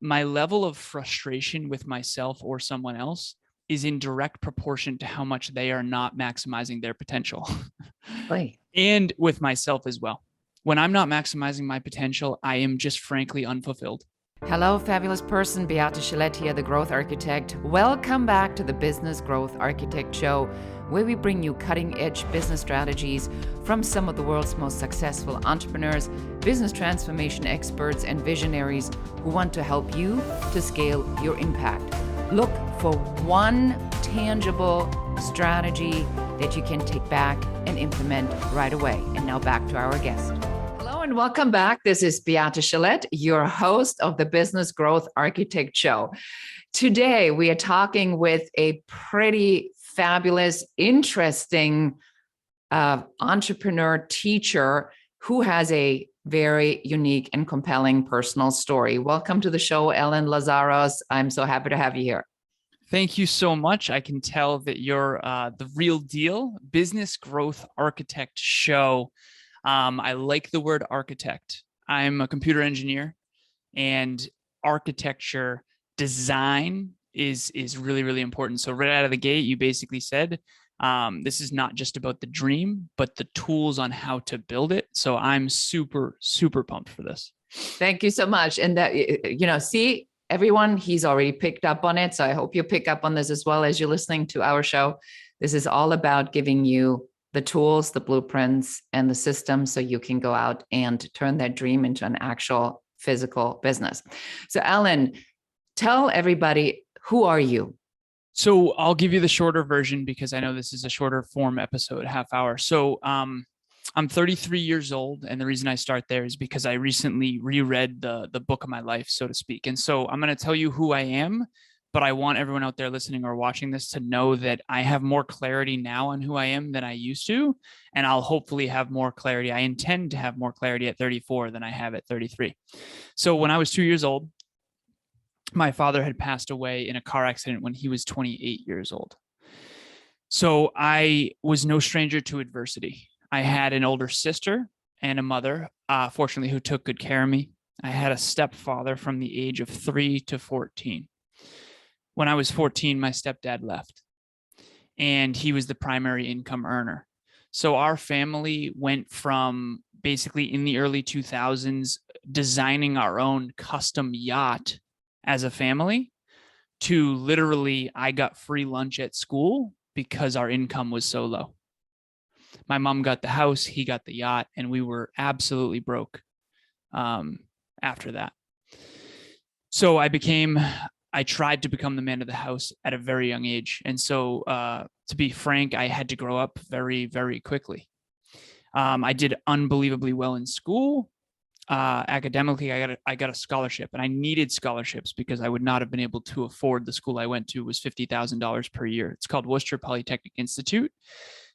my level of frustration with myself or someone else is in direct proportion to how much they are not maximizing their potential. Right. And with myself as well. When I'm not maximizing my potential, I am just frankly unfulfilled. Hello, fabulous person. Beate Chelette here, the Growth Architect. Welcome back to the Business Growth Architect Show, where we bring you cutting-edge business strategies from some of the world's most successful entrepreneurs, business transformation experts, and visionaries who want to help you to scale your impact. Look for one tangible strategy that you can take back and implement right away. And now back to our guest. Hello and welcome back. This is Beate Chelette, your host of the Business Growth Architect Show. Today, we are talking with a pretty fabulous, interesting entrepreneur teacher who has a very unique and compelling personal story. Welcome to the show, Alan Lazaros. I'm so happy to have you here. Thank you so much. I can tell that you're the real deal. Business Growth Architect Show. I like the word architect. I'm a computer engineer, and architecture design is really, really important. So right out of the gate, you basically said, this is not just about the dream, but the tools on how to build it. So I'm super, super pumped for this. Thank you so much. And that, see, everyone, he's already picked up on it. So I hope you pick up on this as well as you're listening to our show. This is all about giving you the tools, the blueprints, and the systems so you can go out and turn that dream into an actual physical business. So Alan, tell everybody, who are you? So I'll give you the shorter version because I know this is a shorter form episode, half hour. So I'm 33 years old. And the reason I start there is because I recently reread the book of my life, so to speak. And so I'm going to tell you who I am, but I want everyone out there listening or watching this to know that I have more clarity now on who I am than I used to. And I'll hopefully have more clarity. I intend to have more clarity at 34 than I have at 33. So when I was 2 years old, my father had passed away in a car accident when he was 28 years old. So I was no stranger to adversity. I had an older sister and a mother, fortunately, who took good care of me. I had a stepfather from the age of 3 to 14. When I was 14, my stepdad left, and he was the primary income earner. So our family went from basically in the early 2000s designing our own custom yacht as a family to literally I got free lunch at school because our income was so low. My mom got the house, he got the yacht, and we were absolutely broke after that. So I tried to become the man of the house at a very young age. And so to be frank, I had to grow up very, very quickly. I did unbelievably well in school. Academically, I got a scholarship, and I needed scholarships because I would not have been able to afford the school I went to. Was $50,000 per year. It's called Worcester Polytechnic Institute.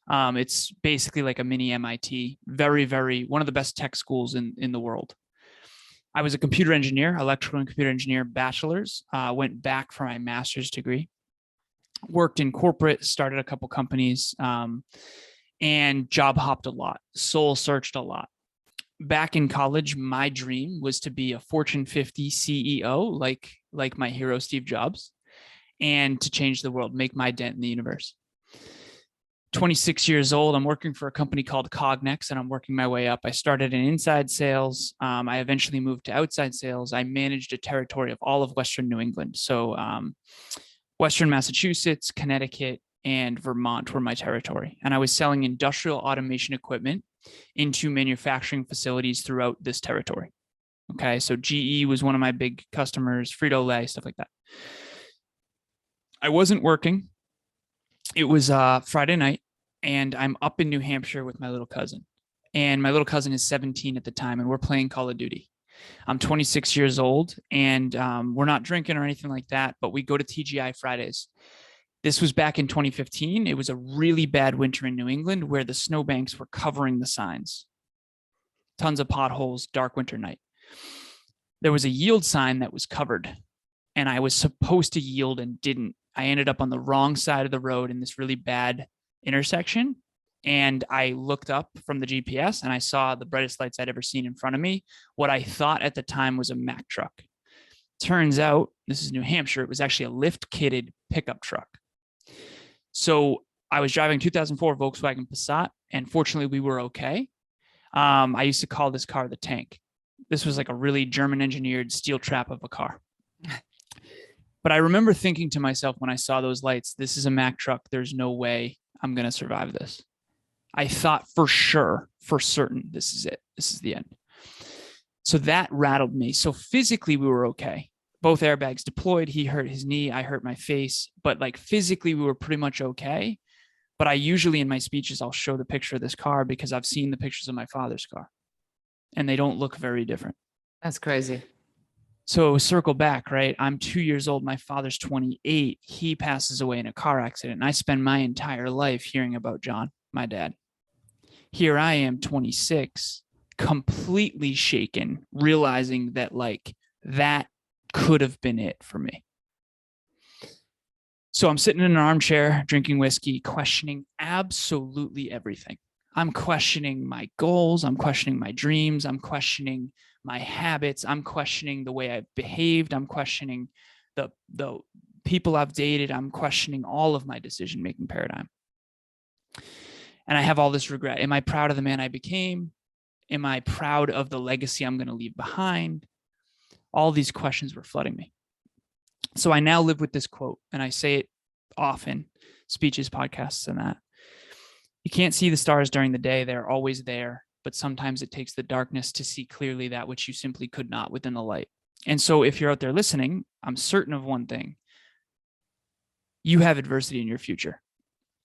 It's basically like a mini MIT, very, very, one of the best tech schools in the world. I was a computer engineer, electrical and computer engineer, bachelor's, went back for my master's degree, worked in corporate, started a couple companies, and job hopped a lot, soul searched a lot. Back in college, my dream was to be a Fortune 50 CEO, like my hero, Steve Jobs, and to change the world, make my dent in the universe. 26 years old, I'm working for a company called Cognex, and I'm working my way up. I started in inside sales. I eventually moved to outside sales. I managed a territory of all of Western New England. So Western Massachusetts, Connecticut, and Vermont were my territory. And I was selling industrial automation equipment into manufacturing facilities throughout this territory. Okay, so GE was one of my big customers, Frito-Lay, stuff like that. I wasn't working. It was Friday night, and I'm up in New Hampshire with my little cousin. And my little cousin is 17 at the time, and we're playing Call of Duty. I'm 26 years old, and we're not drinking or anything like that, but we go to TGI Fridays. This was back in 2015. It was a really bad winter in New England where the snowbanks were covering the signs. Tons of potholes, dark winter night. There was a yield sign that was covered, and I was supposed to yield and didn't. I ended up on the wrong side of the road in this really bad intersection. And I looked up from the GPS and I saw the brightest lights I'd ever seen in front of me. What I thought at the time was a Mack truck. Turns out, this is New Hampshire, it was actually a lift-kitted pickup truck. So I was driving 2004 Volkswagen Passat, and fortunately we were okay. I used to call this car the Tank. This was like a really German engineered steel trap of a car. But I remember thinking to myself when I saw those lights, this is a Mack truck. There's no way I'm going to survive this. I thought for sure, for certain, this is it. This is the end. So that rattled me. So physically, we were okay. Both airbags deployed. He hurt his knee. I hurt my face. But like physically, we were pretty much okay. But I usually in my speeches, I'll show the picture of this car because I've seen the pictures of my father's car and they don't look very different. That's crazy. So circle back, right? I'm 2 years old. My father's 28. He passes away in a car accident. And I spend my entire life hearing about John, my dad. Here I am, 26, completely shaken, realizing that like that could have been it for me. So I'm sitting in an armchair, drinking whiskey, questioning absolutely everything. I'm questioning my goals. I'm questioning my dreams. I'm questioning my habits. I'm questioning the way I've behaved. I'm questioning the people I've dated. I'm questioning all of my decision-making paradigm. And I have all this regret. Am I proud of the man I became? Am I proud of the legacy I'm going to leave behind? All these questions were flooding me. So I now live with this quote, and I say it often, speeches, podcasts, and that. You can't see the stars during the day. They're always there, but sometimes it takes the darkness to see clearly that which you simply could not within the light. And so if you're out there listening, I'm certain of one thing. You have adversity in your future.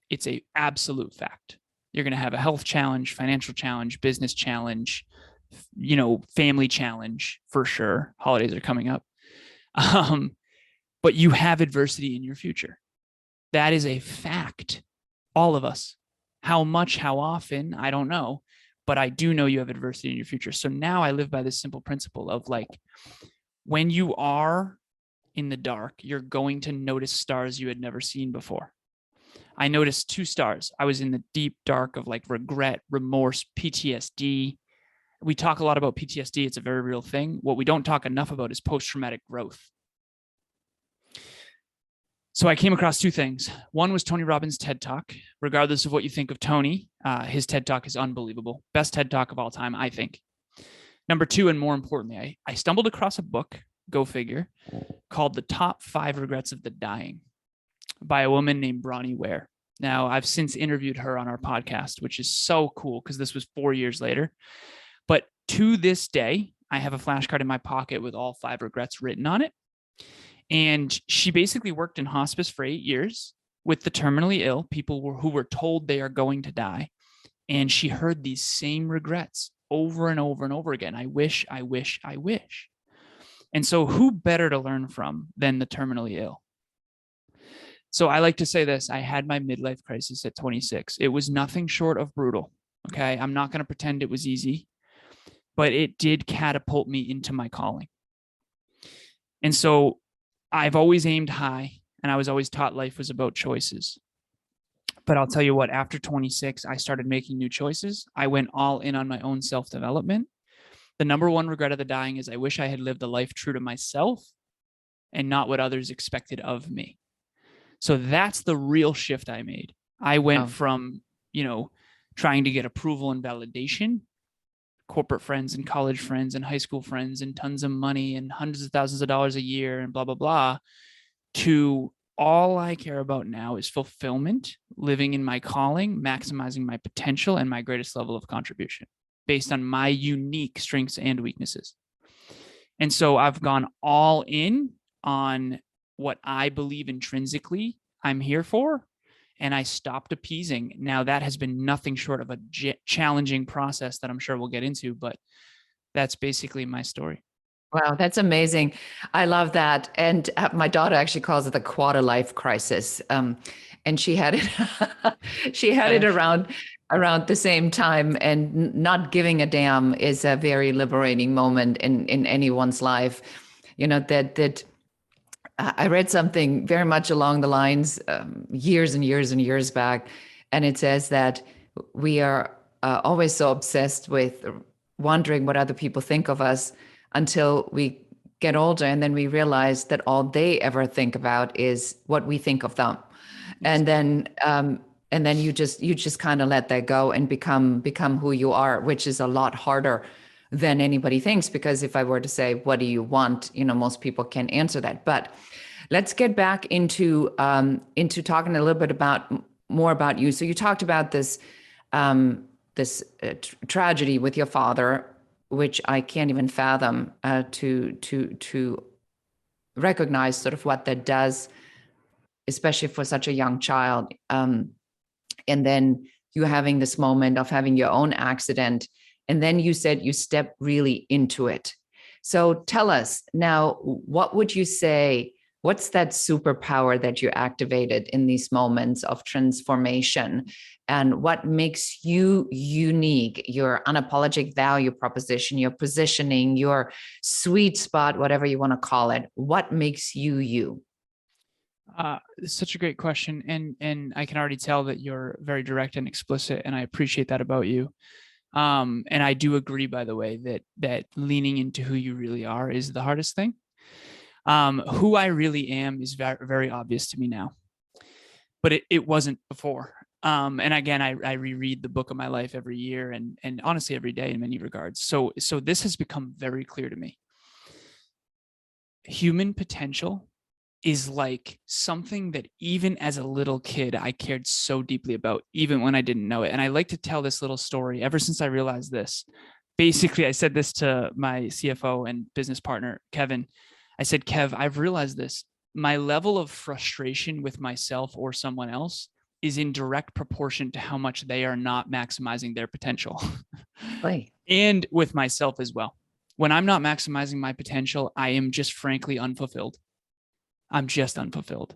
It's an absolute fact. You're going to have a health challenge, financial challenge, business challenge, family challenge for sure. Holidays are coming up. But you have adversity in your future. That is a fact. All of us. How much, how often, I don't know. But I do know you have adversity in your future. So now I live by this simple principle of like, when you are in the dark, you're going to notice stars you had never seen before. I noticed 2 stars. I was in the deep dark of like regret, remorse, PTSD. We talk a lot about PTSD. It's a very real thing. What we don't talk enough about is post-traumatic growth. So I came across 2 things. One was Tony Robbins' TED Talk. Regardless of what you think of Tony, his TED Talk is unbelievable. Best TED Talk of all time, I think. Number 2, and more importantly, I stumbled across a book, go figure, called The Top 5 Regrets of the Dying by a woman named Bronnie Ware. Now, I've since interviewed her on our podcast, which is so cool because this was 4 years later. But to this day, I have a flashcard in my pocket with all 5 regrets written on it. And she basically worked in hospice for 8 years with the terminally ill, people who were told they are going to die. And she heard these same regrets over and over and over again. I wish, I wish, I wish. And so who better to learn from than the terminally ill? So I like to say this, I had my midlife crisis at 26. It was nothing short of brutal. Okay. I'm not going to pretend it was easy, but it did catapult me into my calling. And so I've always aimed high, and I was always taught life was about choices. But I'll tell you what, after 26, I started making new choices. I went all in on my own self-development. The number 1 regret of the dying is I wish I had lived a life true to myself and not what others expected of me. So that's the real shift I made. I went from, trying to get approval and validation, corporate friends and college friends and high school friends and tons of money and hundreds of thousands of dollars a year and blah, blah, blah, to all I care about now is fulfillment, living in my calling, maximizing my potential and my greatest level of contribution based on my unique strengths and weaknesses. And so I've gone all in on what I believe intrinsically I'm here for, and I stopped appeasing. Now that has been nothing short of a challenging process that I'm sure we'll get into, but that's basically my story. Wow, that's amazing. I love that. And my daughter actually calls it the quarter life crisis. And she had it, around the same time. And not giving a damn is a very liberating moment in anyone's life. That I read something very much along the lines years and years and years back. And it says that we are always so obsessed with wondering what other people think of us until we get older, and then we realize that all they ever think about is what we think of them. And then you just kind of let that go and become who you are, which is a lot harder than anybody thinks. Because if I were to say, what do you want? Most people can't answer that. But let's get back into talking a little bit more about you. So you talked about this tragedy with your father, which I can't even fathom to recognize sort of what that does, especially for such a young child. And then you having this moment of having your own accident. And then you said you stepped really into it. So tell us now, what would you say? What's that superpower that you activated in these moments of transformation? And what makes you unique, your unapologetic value proposition, your positioning, your sweet spot, whatever you want to call it? What makes you you? Such a great question. And I can already tell that you're very direct and explicit, and I appreciate that about you. And I do agree, by the way, that leaning into who you really are is the hardest thing. Who I really am is very, very obvious to me now, but it wasn't before. And again, I reread the book of my life every year and honestly every day in many regards. So this has become very clear to me. Human potential is like something that even as a little kid, I cared so deeply about, even when I didn't know it. And I like to tell this little story ever since I realized this. Basically, I said this to my CFO and business partner, Kevin. I said, Kev, I've realized this. My level of frustration with myself or someone else is in direct proportion to how much they are not maximizing their potential. Right. And with myself as well. When I'm not maximizing my potential, I am just frankly unfulfilled. I'm just unfulfilled.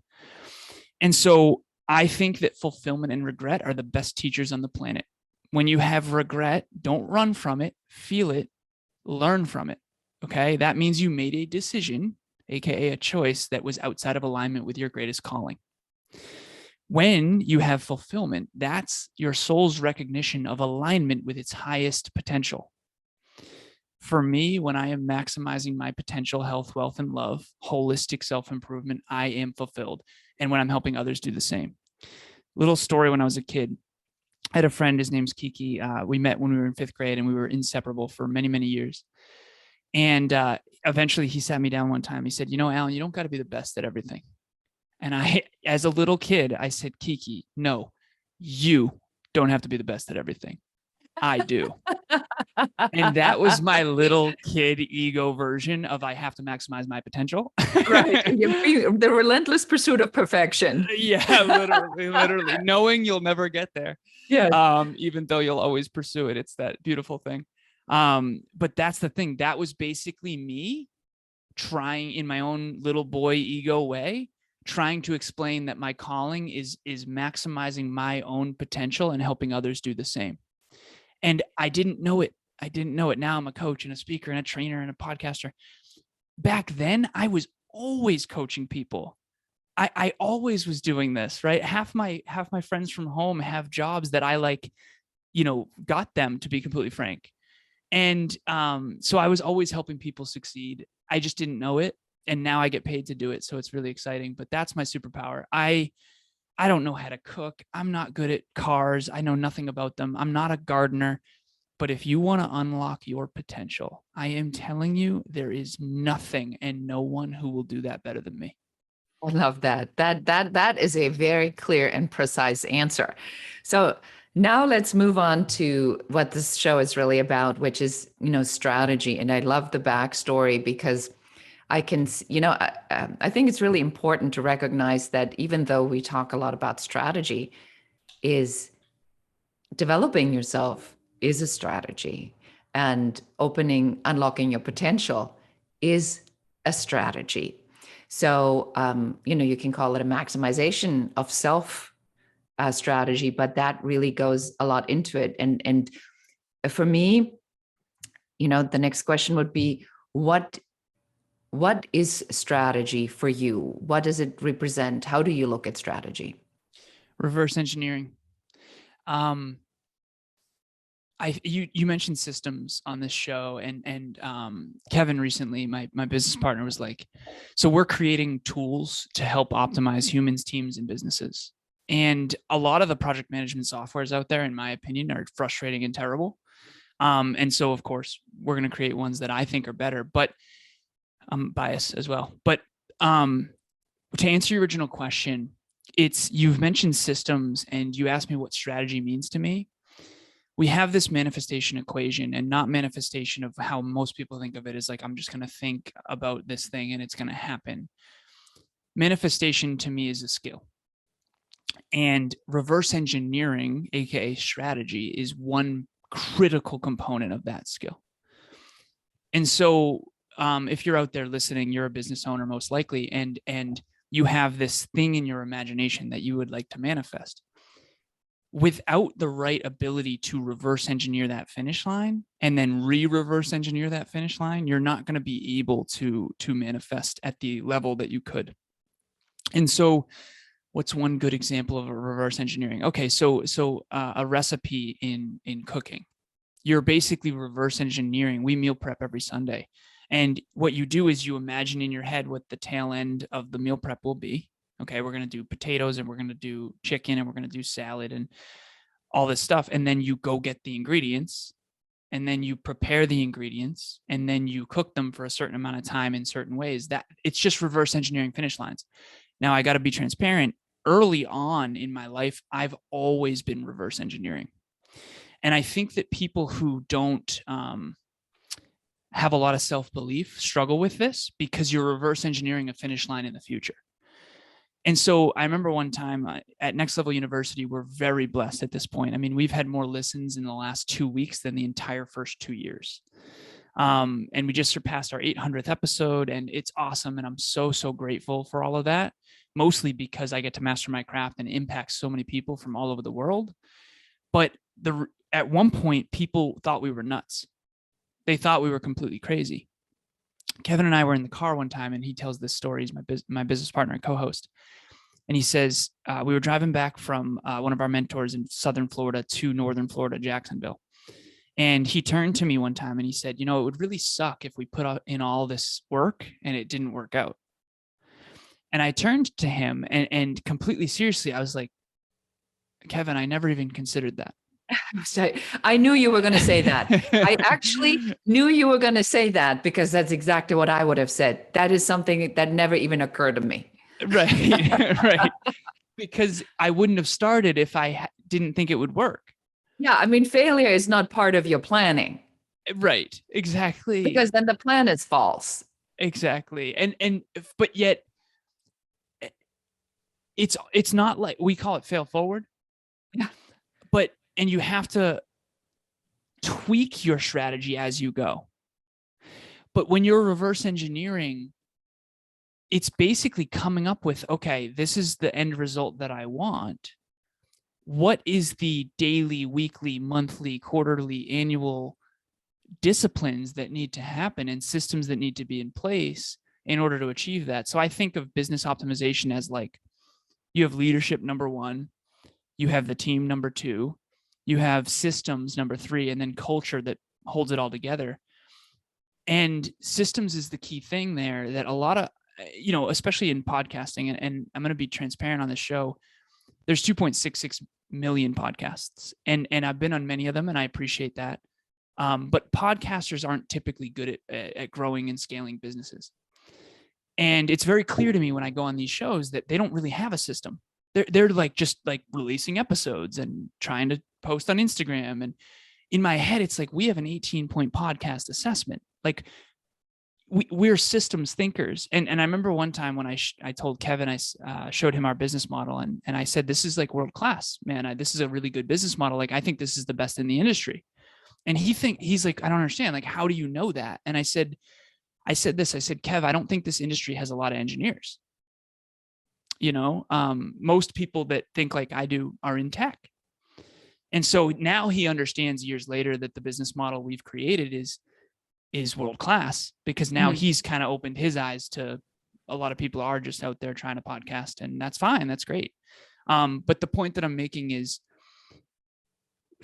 And so I think that fulfillment and regret are the best teachers on the planet. When you have regret, don't run from it, feel it, learn from it. Okay. That means you made a decision, AKA a choice that was outside of alignment with your greatest calling. When you have fulfillment, that's your soul's recognition of alignment with its highest potential. For me, when I am maximizing my potential, health, wealth, and love, holistic self-improvement, I am fulfilled. And when I'm helping others do the same. Little story when I was a kid, I had a friend, his name's Kiki. We met when we were in 5th grade and we were inseparable for many, many years. And eventually he sat me down one time. He said, Alan, you don't got to be the best at everything. And I, as a little kid, I said, Kiki, no, you don't have to be the best at everything. I do. And that was my little kid ego version of I have to maximize my potential. Right. The relentless pursuit of perfection. Yeah, literally knowing you'll never get there. Yeah. Even though you'll always pursue it. It's that beautiful thing. But that's the thing. That was basically me trying in my own little boy ego way, trying to explain that my calling is maximizing my own potential and helping others do the same. And I didn't know it. Now I'm a coach and a speaker and a trainer and a podcaster. Back then, I was always coaching people. I always was doing this, right? Half my friends from home have jobs that I got them, to be completely frank. And so I was always helping people succeed. I just didn't know it. And now I get paid to do it. So it's really exciting, but that's my superpower. I don't know how to cook. I'm not good at cars. I know nothing about them. I'm not a gardener. But if you want to unlock your potential, I am telling you, there is nothing and no one who will do that better than me. I love that. That is a very clear and precise answer. So now let's move on to what this show is really about, which is, strategy. And I love the backstory because I can, I think it's really important to recognize that even though we talk a lot about strategy, is developing yourself is a strategy, and unlocking your potential is a strategy. So, you can call it a maximization of self strategy, but that really goes a lot into it. And for me, the next question would be, what is strategy for you? What does it represent? How do you look at strategy? Reverse engineering. You mentioned systems on this show, and Kevin recently, my business partner, was like, so we're creating tools to help optimize humans, teams, and businesses. And a lot of the project management softwares out there, in my opinion, are frustrating and terrible. And so, of course, we're going to create ones that I think are better, but I'm biased as well. But to answer your original question, you've mentioned systems and you asked me what strategy means to me. We have this manifestation equation, and not manifestation of how most people think of it is like, I'm just going to think about this thing and it's going to happen. Manifestation to me is a skill. And reverse engineering, AKA strategy, is one critical component of that skill. And so if you're out there listening, you're a business owner most likely, and you have this thing in your imagination that you would like to manifest. Without the right ability to reverse engineer that finish line and then reverse engineer that finish line, you're not going to be able to manifest at the level that you could. And so what's one good example of a reverse engineering? Okay, so a recipe in cooking. You're basically reverse engineering. We meal prep every Sunday. And what you do is you imagine in your head what the tail end of the meal prep will be. Okay, we're going to do potatoes and we're going to do chicken and we're going to do salad and all this stuff. And then you go get the ingredients and then you prepare the ingredients and then you cook them for a certain amount of time in certain ways. That it's just reverse engineering finish lines. Now, I got to be transparent. Early on in my life, I've always been reverse engineering. And I think that people who don't have a lot of self-belief struggle with this because you're reverse engineering a finish line in the future. And so I remember one time at Next Level University, we're very blessed at this point. I mean, we've had more listens in the last 2 weeks than the entire first 2 years. And we just surpassed our 800th episode, and it's awesome. And I'm so, so grateful for all of that, mostly because I get to master my craft and impact so many people from all over the world. But at one point, people thought we were nuts. They thought we were completely crazy. Kevin and I were in the car one time, and he tells this story. He's my business partner and co-host. And he says, we were driving back from one of our mentors in Southern Florida to Northern Florida, Jacksonville. And he turned to me one time and he said, it would really suck if we put in all this work and it didn't work out. And I turned to him and completely seriously, I was like, Kevin, I never even considered that. I knew you were going to say that. I actually knew you were going to say that because that's exactly what I would have said. That is something that never even occurred to me. Right. Right. Because I wouldn't have started if I didn't think it would work. Yeah. I mean, failure is not part of your planning. Right. Exactly. Because then the plan is false. Exactly. But yet it's not like, we call it fail forward. Yeah. And you have to tweak your strategy as you go. But when you're reverse engineering, it's basically coming up with, okay, this is the end result that I want. What is the daily, weekly, monthly, quarterly, annual disciplines that need to happen and systems that need to be in place in order to achieve that? So I think of business optimization as like, you have leadership, number one, you have the team, number two, you have systems, number three, and then culture that holds it all together. And systems is the key thing there that a lot of, especially in podcasting, and I'm going to be transparent on this show, there's 2.66 million podcasts, and I've been on many of them, and I appreciate that. But podcasters aren't typically good at growing and scaling businesses. And it's very clear to me when I go on these shows that they don't really have a system. They're like just like releasing episodes and trying to post on Instagram. And in my head, it's like, we have an 18-point podcast assessment. Like we're systems thinkers. And I remember one time when I told Kevin, I showed him our business model and I said, this is like world-class, man. This is a really good business model. Like, I think this is the best in the industry. And he's like, I don't understand. Like, how do you know that? And I said, Kev, I don't think this industry has a lot of engineers. Most people that think like I do are in tech. And so now he understands years later that the business model we've created is world-class, because now he's kind of opened his eyes to a lot of people are just out there trying to podcast, and that's fine. That's great. But the point that I'm making is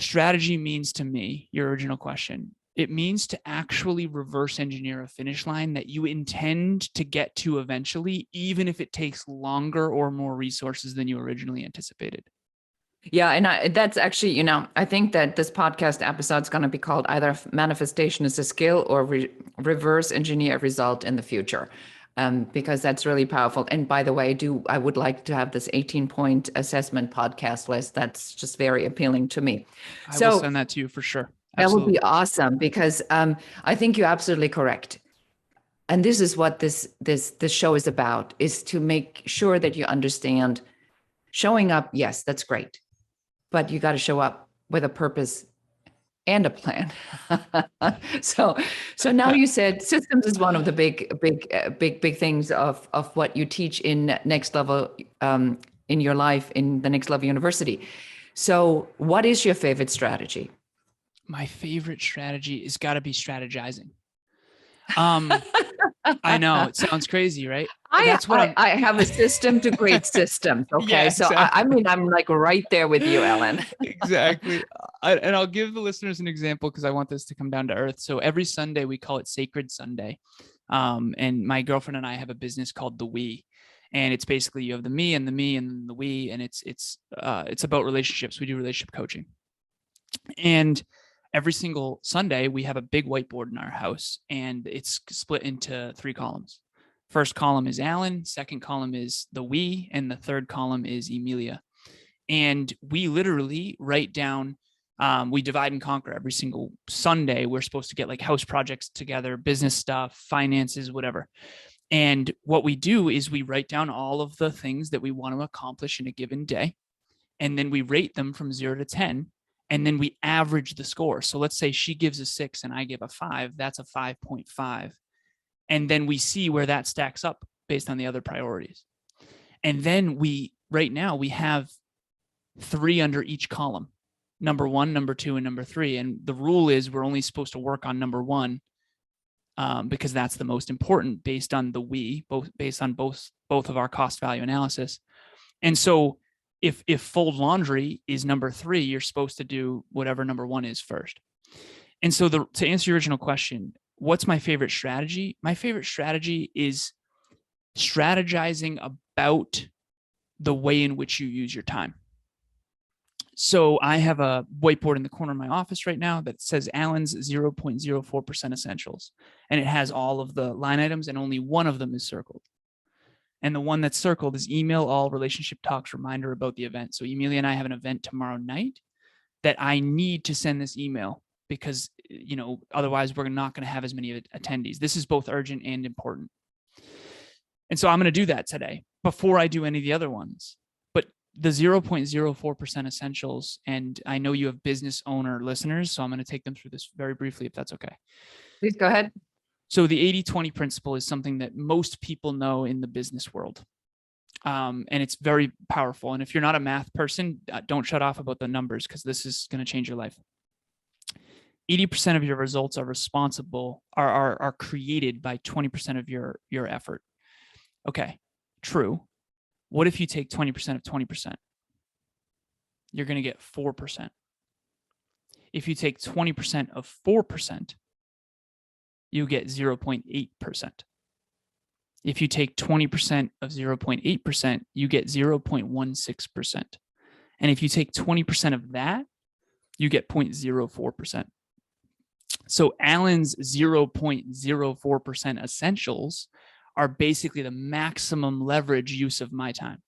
Strategy means to me, your original question, it means to actually reverse engineer a finish line that you intend to get to eventually, even if it takes longer or more resources than you originally anticipated. Yeah, and that's actually, I think that this podcast episode is going to be called either Manifestation is a Skill or Reverse Engineer a Result in the Future, because that's really powerful. And by the way, I would like to have this 18-point assessment podcast list. That's just very appealing to me. I will send that to you for sure. Absolutely. That would be awesome, because I think you're absolutely correct. And this is what this show is about, is to make sure that you understand showing up. Yes, that's great. But you got to show up with a purpose and a plan. So now you said systems is one of the big things of what you teach in next level in your life, in the next level university. So what is your favorite strategy? My favorite strategy has got to be strategizing. I know it sounds crazy, right? That's what I have a system to great systems. Okay. Yeah, exactly. So I mean, I'm like right there with you, Alan. Exactly. And I'll give the listeners an example because I want this to come down to earth. So every Sunday we call it Sacred Sunday. And my girlfriend and I have a business called The We. And it's basically you have the me and the me and the we, and it's about relationships. We do relationship coaching. And every single Sunday, we have a big whiteboard in our house, and it's split into 3 columns. First column is Alan, second column is the we, and the third column is Emilia. And we literally write down, we divide and conquer every single Sunday. We're supposed to get like house projects together, business stuff, finances, whatever. And what we do is we write down all of the things that we want to accomplish in a given day. And then we rate them from 0 to 10. And then we average the score. So let's say she gives a 6 and I give a 5. That's a 5.5. And then we see where that stacks up based on the other priorities. And then right now we have 3 under each column: number 1, number 2, and number 3. And the rule is we're only supposed to work on number 1 because that's the most important based on based on both of our cost value analysis. And so if fold laundry is number 3, you're supposed to do whatever number 1 is first. And so to answer your original question, what's my favorite strategy? My favorite strategy is strategizing about the way in which you use your time. So I have a whiteboard in the corner of my office right now that says Alan's 0.04% essentials. And it has all of the line items, and only one of them is circled. And the one that's circled is email all relationship talks reminder about the event. So Emilia and I have an event tomorrow night that I need to send this email because, otherwise we're not going to have as many attendees. This is both urgent and important. And so I'm going to do that today before I do any of the other ones. But the 0.04% essentials, and I know you have business owner listeners, so I'm going to take them through this very briefly, if that's okay. Please go ahead. So the 80-20 principle is something that most people know in the business world. And it's very powerful. And if you're not a math person, don't shut off about the numbers, because this is going to change your life. 80% of your results are created by 20% of your effort. Okay, true. What if you take 20% of 20%? You're going to get 4%. If you take 20% of 4%, you get 0.8%. If you take 20% of 0.8%, you get 0.16%. And if you take 20% of that, you get 0.04%. So Alan's 0.04% essentials are basically the maximum leverage use of my time.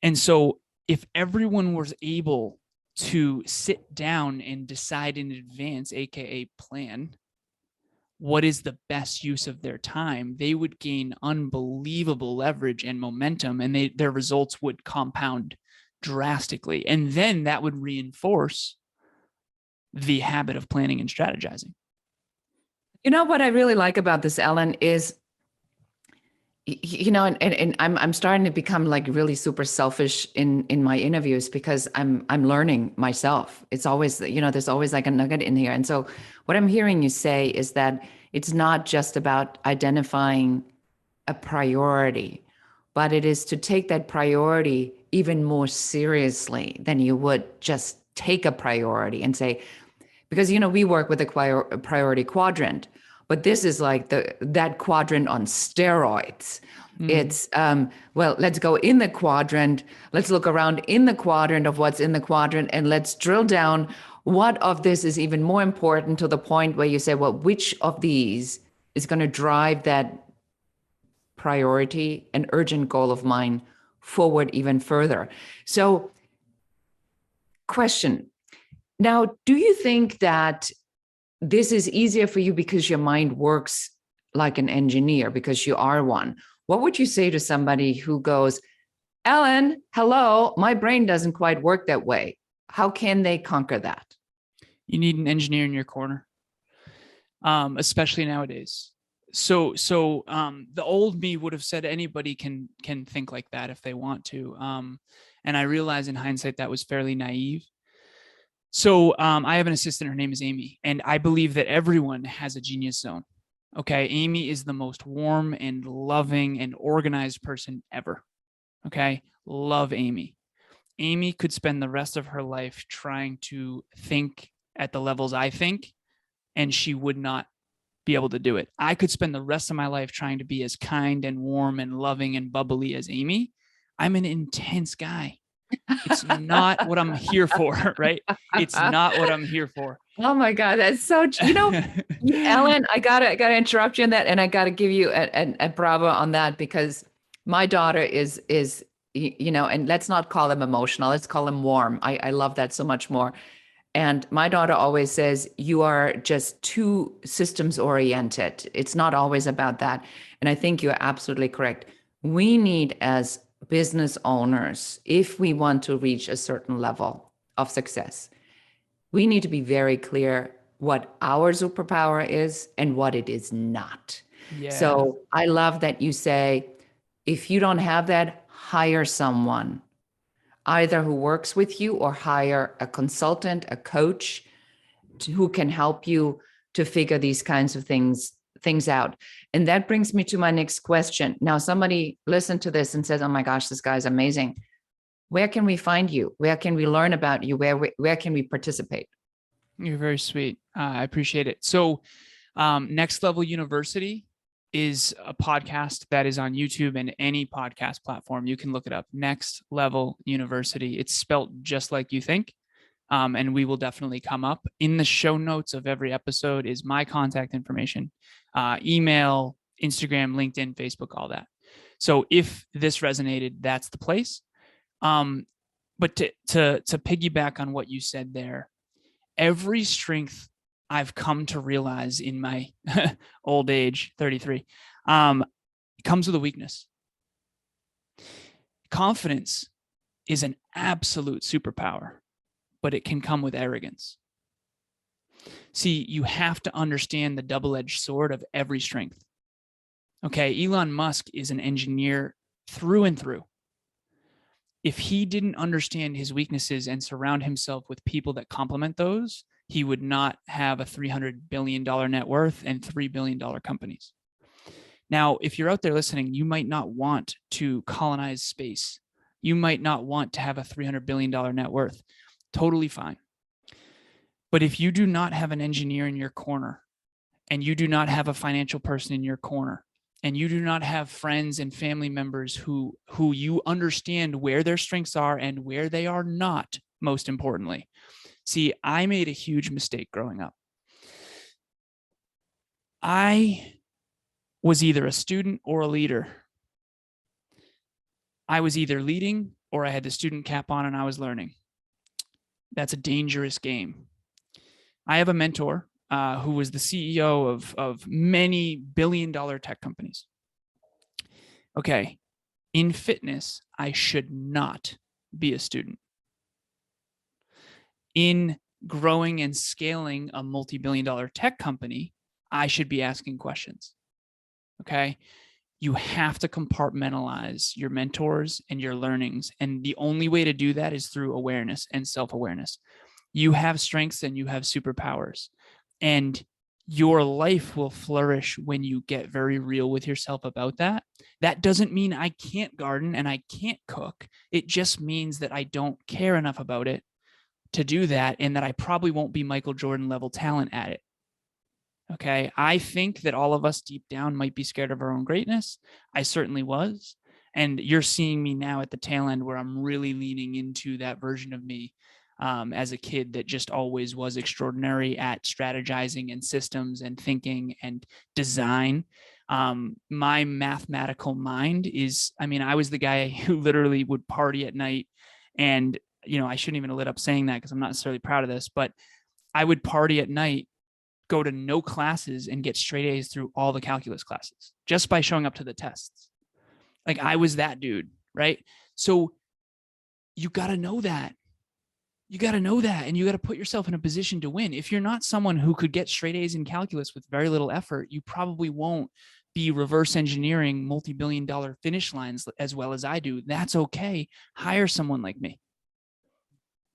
And so if everyone was able to sit down and decide in advance, aka plan, what is the best use of their time, they would gain unbelievable leverage and momentum, and their results would compound drastically. And then that would reinforce the habit of planning and strategizing. You know what I really like about this, Alan, is, and I'm starting to become like really super selfish in my interviews, because I'm learning myself. It's always, there's always like a nugget in here. And so what I'm hearing you say is that it's not just about identifying a priority, but it is to take that priority even more seriously than you would just take a priority and say, because, we work with a priority quadrant, but this is like that quadrant on steroids. It's, well, let's go in the quadrant. Let's look around in the quadrant of what's in the quadrant, and let's drill down. What of this is even more important, to the point where you say, well, which of these is going to drive that priority and urgent goal of mine forward even further? So, question. Now, do you think that this is easier for you because your mind works like an engineer, because you are one? What would you say to somebody who goes, Alan, hello, my brain doesn't quite work that way? How can they conquer that? You need an engineer in your corner, especially nowadays. So the old me would have said anybody can think like that if they want to. And I realize in hindsight that was fairly naive. So I have an assistant. Her name is Amy, and I believe that everyone has a genius zone. Okay, Amy is the most warm and loving and organized person ever. Okay, love Amy. Amy could spend the rest of her life trying to think at the levels I think, and she would not be able to do it. I could spend the rest of my life trying to be as kind and warm and loving and bubbly as Amy. I'm an intense guy. It's not what I'm here for, right? It's not what I'm here for. Oh my God, that's so, Ellen, I gotta interrupt you on that, and I gotta give you a bravo on that, because my daughter is, and let's not call them emotional, let's call them warm. I love that so much more. And my daughter always says, you are just too systems oriented. It's not always about that. And I think you're absolutely correct. We need, as business owners, if we want to reach a certain level of success, we need to be very clear what our superpower is and what it is not. Yeah. So I love that you say, if you don't have that, hire someone, either who works with you, or hire a consultant, a coach, who can help you to figure these kinds of things out. And that brings me to my next question. Now, somebody listened to this and says, oh my gosh, this guy's amazing. Where can we find you? Where can we learn about you? Where can we participate? You're very sweet. I appreciate it. So Next Level University is a podcast that is on YouTube and any podcast platform. You can look it up. Next Level University. It's spelt just like you think. And we will definitely come up. In the show notes of every episode is my contact information, email, Instagram, LinkedIn, Facebook, all that. So if this resonated, that's the place. But to piggyback on what you said there, every strength I've come to realize in my old age, 33, comes with a weakness. Confidence is an absolute superpower, but it can come with arrogance. See, you have to understand the double-edged sword of every strength. Okay, Elon Musk is an engineer through and through. If he didn't understand his weaknesses and surround himself with people that complement those, he would not have a $300 billion net worth and $3 billion companies. Now, if you're out there listening, you might not want to colonize space. You might not want to have a $300 billion net worth. Totally fine. But if you do not have an engineer in your corner, and you do not have a financial person in your corner, and you do not have friends and family members who you understand where their strengths are and where they are not, most importantly. See, I made a huge mistake growing up. I was either a student or a leader. I was either leading or I had the student cap on and I was learning. That's a dangerous game. I have a mentor who was the CEO of many billion-dollar tech companies. Okay, in fitness, I should not be a student. In growing and scaling a multi-billion-dollar tech company, I should be asking questions. Okay, you have to compartmentalize your mentors and your learnings. And the only way to do that is through awareness and self-awareness. You have strengths and you have superpowers. And Your life will flourish when you get very real with yourself about that. That doesn't mean I can't garden and I can't cook. It just means that I don't care enough about it to do that, and that I probably won't be Michael Jordan level talent at it. Okay. I think that all of us deep down might be scared of our own greatness. I certainly was. And you're seeing me now at the tail end where I'm really leaning into that version of me as a kid that just always was extraordinary at strategizing and systems and thinking and design. My mathematical mind is, I mean, I was the guy who literally would party at night. And, I shouldn't even have lit up saying that because I'm not necessarily proud of this, but I would party at night, go to no classes, and get straight A's through all the calculus classes just by showing up to the tests. Like, I was that dude, right? So you got to know that. You got to know that, and you got to put yourself in a position to win. If you're not someone who could get straight A's in calculus with very little effort, you probably won't be reverse engineering multi-billion-dollar finish lines as well as I do. That's okay. Hire someone like me,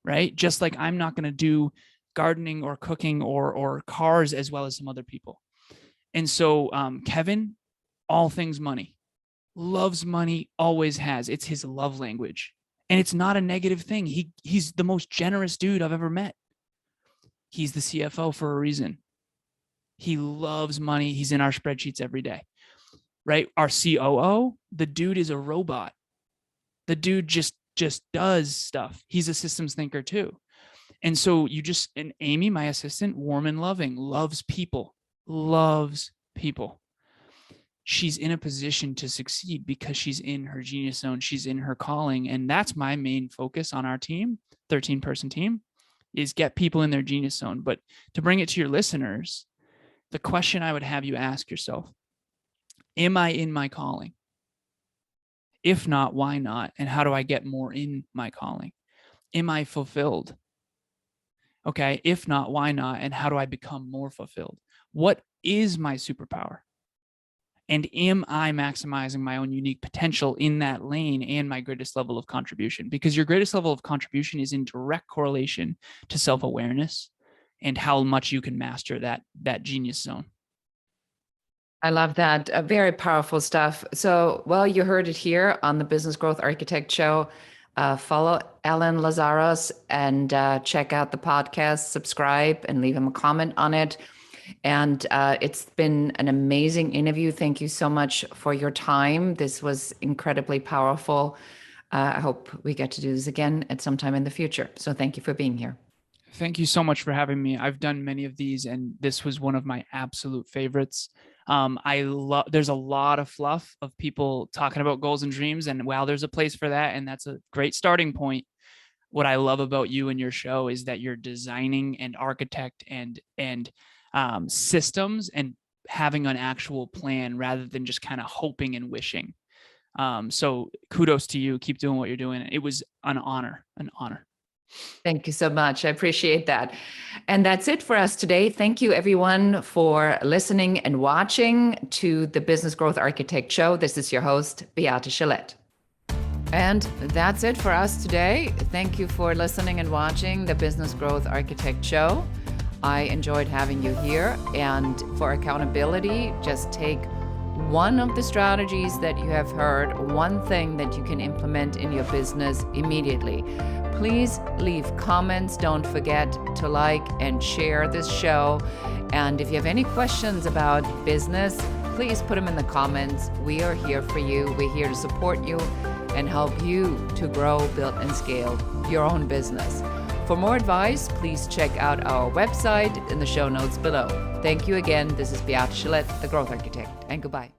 right? Just like I'm not going to do gardening or cooking or cars as well as some other people. And so Kevin, all things money, loves money, always has. It's his love language. And it's not a negative thing. He's the most generous dude I've ever met. He's the CFO for a reason. He loves money. He's in our spreadsheets every day, right? Our COO, the dude is a robot. The dude just does stuff. He's a systems thinker too. And so and Amy, my assistant, warm and loving, loves people. She's in a position to succeed because she's in her genius zone. She's in her calling. And that's my main focus on our team, 13-person team, is get people in their genius zone. But to bring it to your listeners, the question I would have you ask yourself, am I in my calling? If not, why not? And how do I get more in my calling? Am I fulfilled? Okay. If not, why not? And how do I become more fulfilled? What is my superpower? And am I maximizing my own unique potential in that lane and my greatest level of contribution? Because your greatest level of contribution is in direct correlation to self-awareness and how much you can master that genius zone. I love that. Very powerful stuff. So, well, you heard it here on the Business Growth Architect Show. Follow Alan Lazaros and check out the podcast, subscribe, and leave him a comment on it. And it's been an amazing interview. Thank you so much for your time. This was incredibly powerful. I hope we get to do this again at some time in the future. So thank you for being here. Thank you so much for having me. I've done many of these, and this was one of my absolute favorites. There's a lot of fluff of people talking about goals and dreams, and while there's a place for that, and that's a great starting point, what I love about you and your show is that you're designing and architect and systems and having an actual plan rather than just kind of hoping and wishing. So kudos to you. Keep doing what you're doing. It was an honor. Thank you so much. I appreciate that. And that's it for us today. Thank you, everyone, for listening and watching to the Business Growth Architect Show. This is your host, Beate Chelette. And that's it for us today. Thank you for listening and watching the Business Growth Architect Show. I enjoyed having you here. And for accountability, just take one of the strategies that you have heard, one thing that you can implement in your business immediately. Please leave comments. Don't forget to like and share this show. And if you have any questions about business, please put them in the comments. We are here for you. We're here to support you and help you to grow, build, and scale your own business. For more advice, please check out our website in the show notes below. Thank you again. This is Beate Chelette, the Growth Architect, and goodbye.